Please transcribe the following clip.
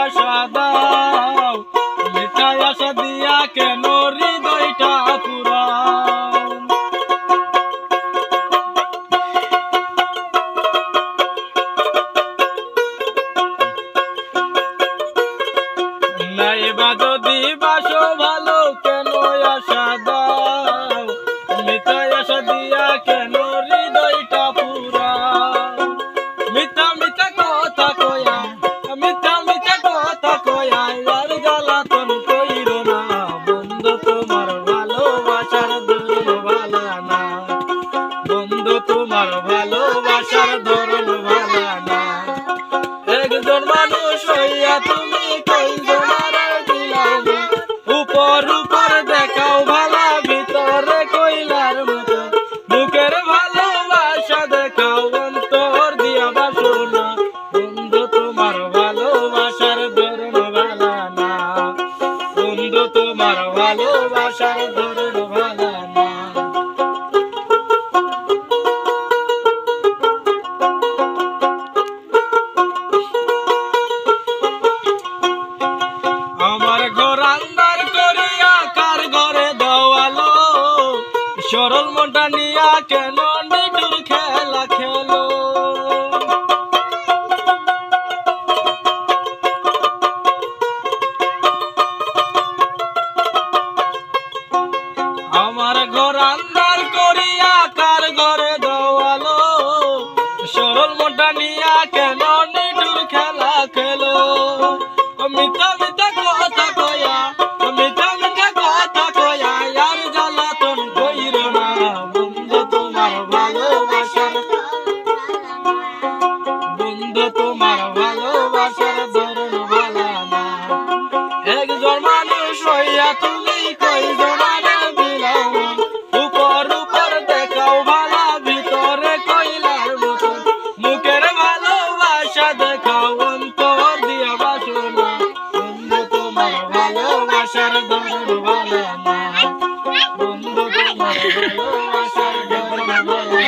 আশা দাও, মিথ্যা আশা দিয়া কেন হৃদয়টা পুরাও। নাইবা যদি বাসো ভালো কেন আশা দাও, মিথ্যা আশা দিয়া কেন হৃদয়টা পুরাও। মিথ্যা মিথ্যা কথা কয়া, মিথ্যা মিথ্যা কথা কয়া আর জ্বালাতন কইরো না। বন্ধু তোমার ভালোবাসার ধরন ভালো না, বন্ধু তোমার ভালোবাসার ধরন ভালো না। একজন মানুষ হইয়া তুমি কইজনারে দিলাও মন, উপর উপর দেখাও ভালা ভিতরে কইলার মতো। মুখের ভালোবাসা দেখাও অন্তর দিয়া বাসো না। বন্ধু তোমার ভালোবাসার ধরন ভালো না, বন্ধু তোমার ভালোবাসার ধরন ভালো না। আমার ঘর আন্দার করিয়া কার ঘরে দেওয়ালো, সরল মনটা নিয়া কেন নিটুর খেলা খেলো। আমার ঘর আন্দার করিয়া কার ঘরে দেওয়ালো, সরল মনটা নিয়া কেন নিটুর খেলা খেলো। মিথ্যা মিথ্যা কথা কয়া, মিথ্যা মিথ্যা কথা কয়া আর জ্বালাতন কইরো না। বন্ধু তোমার ভালোবাসার, বন্ধু তোমার ভালোবাসার ধরন ভালো না। একজন মানুষ হইয়া তুমি কইজনারে দিলাও মন, উপর উপর দেখাও ভালা ভিতরে কইলার মতো। মুখের ভালোবাসা দেখাও অন্তর দিয়া বাসো না। বন্ধু তোমার ভালোবাসার ধরন ভালো না, বন্ধু তোমার ভালোবাসার ধরন ভালো না।